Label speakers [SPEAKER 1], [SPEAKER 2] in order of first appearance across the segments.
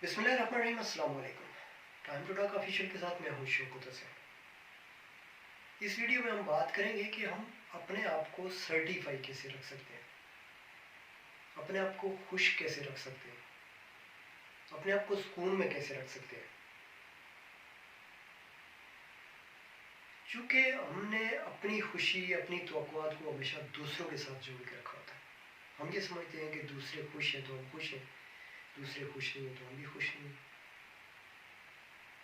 [SPEAKER 1] बिस्मिल्लाहिर्रहमानिर्रहीम। अस्सलाम वालेकुम। टाइम टू टॉक ऑफिशियल के साथ मैं हूँ शौकत हसन। इस वीडियो में हम बात करेंगे कि हम अपने आप को सर्टिफाई कैसे रख सकते हैं, अपने आप को खुश कैसे रख सकते हैं, अपने आप को सुकून में कैसे रख सकते हैं। चूँकि हमने अपनी खुशी, अपनी तवक्कुआत को हमेशा दूसरों के साथ जोड़ के रखा होता है। हम ये समझते हैं कि दूसरे खुश हैं तो हम खुश हैं, दूसरे खुश नहीं हैं तो हम भी खुश नहीं हैं।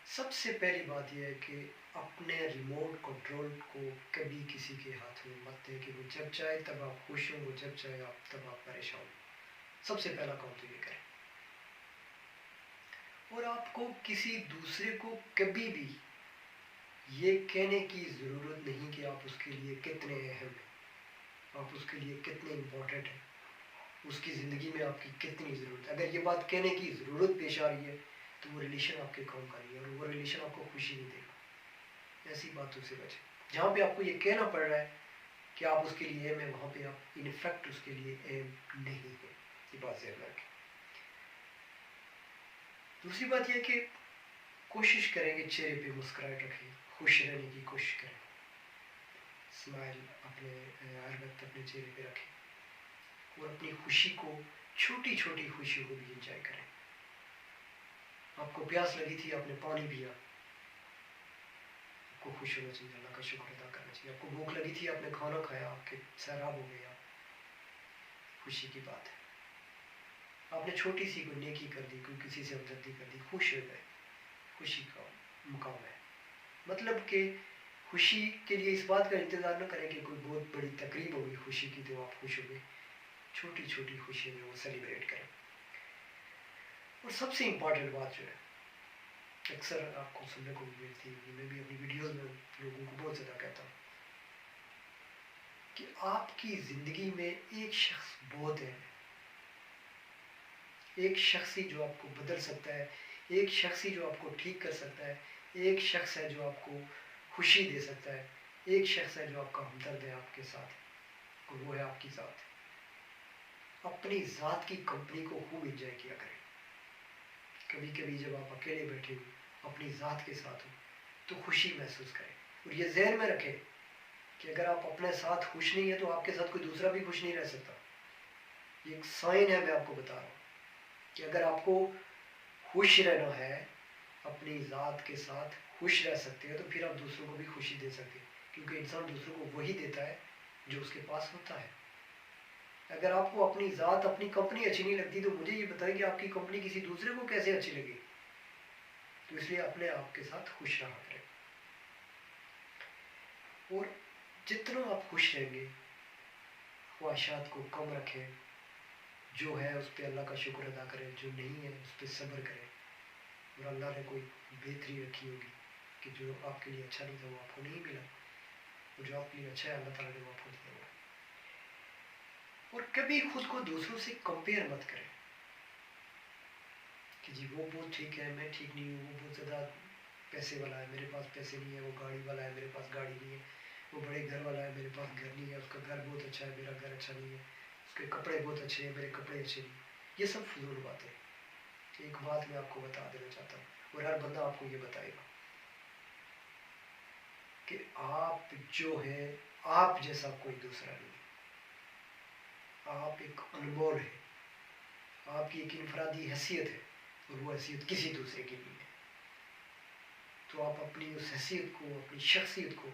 [SPEAKER 1] सबसे पहली बात यह है कि अपने रिमोट कंट्रोल को कभी किसी के हाथ में मत दें कि वो जब चाहे तब आप खुश हो, वो जब चाहे तब आप परेशान हो। सबसे पहला काम तो ये करें। और आपको किसी दूसरे को कभी भी ये कहने की ज़रूरत नहीं कि आप उसके लिए कितने अहम हैं, आप उसके लिए कितने इम्पोर्टेंट हैं, उसकी ज़िंदगी में आपकी कितनी ज़रूरत है। अगर ये बात कहने की ज़रूरत पेश आ रही है तो वो रिलेशन आपके काम का नहीं है और वो रिलेशन आपको खुशी नहीं देगा। ऐसी बातों से बचें। जहाँ पे आपको ये कहना पड़ रहा है कि आप उसके लिए एम है, वहाँ पे आप इनफैक्ट उसके लिए एम नहीं है। ये बात ध्यान रखें। दूसरी बात यह कि कोशिश करें कि चेहरे पे मुस्कुराहट रखें, खुश रहने की कोशिश करें। स्माइल अपने हर वक्त अपने चेहरे पे रखें और अपनी खुशी को, छोटी छोटी खुशियों को भी इंजॉय करें। आपको प्यास लगी थी, आपने पानी पिया, आपको खुश होना चाहिए, अल्लाह का शुक्र अदा करना चाहिए। आपको भूख लगी थी, आपने खाना खाया, आपके सैराब हो गया, खुशी की बात है। आपने छोटी सी कोई नेकी कर दी, कोई किसी से हमदर्दी कर दी, खुश हो गए, खुशी का मुकाम है। मतलब कि खुशी के लिए इस बात का इंतज़ार न करें कि कोई बहुत बड़ी तकरीब होगी खुशी की तो आप खुश हो गए। छोटी छोटी खुशी में वो सेलिब्रेट करें। और सबसे इम्पॉर्टेंट बात जो है, अक्सर आपको सुनने को मिलती है, मैं भी अपनी वीडियोस में लोगों को बहुत ज़्यादा कहता हूँ कि आपकी ज़िंदगी में एक शख्स बहुत है, एक शख्स ही जो आपको बदल सकता है, एक शख्स ही जो आपको ठीक कर सकता है, एक शख्स है जो आपको खुशी दे सकता है, एक शख्स है जो आपका हमदर्द है आपके साथ, और वो है आपकी ज़ात। अपनी ज़ात की कंपनी को खूब इंजॉय किया करें। कभी कभी जब आप अकेले बैठे हो, अपनी ज़ात के साथ हो, तो खुशी महसूस करें। और ये ज़हन में रखें कि अगर आप अपने साथ खुश नहीं है तो आपके साथ कोई दूसरा भी खुश नहीं रह सकता। ये एक साइन है, मैं आपको बता रहा हूँ कि अगर आपको खुश रहना है, अपनी ज़ात के साथ खुश रह सकते हैं, तो फिर आप दूसरों को भी खुशी दे सकते हैं, क्योंकि इंसान दूसरों को वही देता है जो उसके पास होता है। अगर आपको अपनी ज़ात, अपनी कंपनी अच्छी नहीं लगती तो मुझे ये बताएं कि आपकी कंपनी किसी दूसरे को कैसे अच्छी लगी। तो इसलिए अपने आप के साथ खुश रहा करें। और जितना आप खुश रहेंगे, ख्वाहिशात को कम रखें, जो है उस पर अल्लाह का शुक्र अदा करें, जो नहीं है उस पर सब्र करें। और अल्लाह ने कोई बेहतरी रखी होगी कि जो आपके लिए अच्छा नहीं था वो आपको नहीं मिला, और जो आपके लिए अच्छा है अल्लाह ताला ने वो आपको दिया हुआ है। और कभी खुद को दूसरों से कंपेयर मत करें कि जी वो बहुत ठीक है, मैं ठीक नहीं हूँ, वो बहुत ज़्यादा पैसे वाला है, मेरे पास पैसे नहीं है, वो गाड़ी वाला है, मेरे पास गाड़ी नहीं है, वो बड़े घर वाला है, मेरे पास घर नहीं है, उसका घर बहुत अच्छा है, मेरा घर अच्छा नहीं है, उसके कपड़े बहुत अच्छे हैं, मेरे कपड़े अच्छे नहीं। ये सब फजूल बातें। एक बात मैं आपको बता देना चाहता हूँ, और हर बंदा आपको ये बताएगा कि आप जो है, आप जैसा कोई दूसरा नहीं है। आप एक अनमोल है, आपकी एक इनफरादी हैसियत है, और वो हैसियत किसी दूसरे की नहीं है। तो आप अपनी उस हैसियत को, अपनी शख्सियत को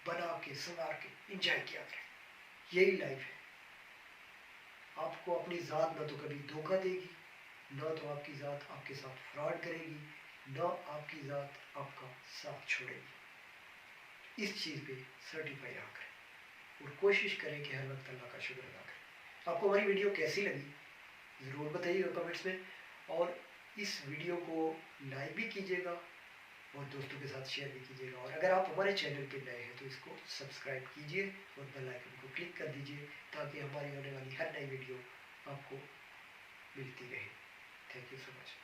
[SPEAKER 1] बना के, संवार के इंजॉय किया करें। यही लाइफ है। आपको अपनी ज़ात न तो कभी धोखा देगी, न तो आपकी ज़ात आपके साथ फ्रॉड करेगी, न आपकी ज़ात आपका साथ छोड़ेगी। इस चीज़ पे सर्टिफाई रहा करें और कोशिश करें कि हर वक्त अल्लाह का शुक्र अदा करें। आपको हमारी वीडियो कैसी लगी ज़रूर बताइएगा कमेंट्स में, और इस वीडियो को लाइक भी कीजिएगा और दोस्तों के साथ शेयर भी कीजिएगा। और अगर आप हमारे चैनल पे नए हैं तो इसको सब्सक्राइब कीजिए और बेल आइकन को क्लिक कर दीजिए, ताकि हमारी आने वाली हर नई वीडियो आपको मिलती रहे। Thank you so much.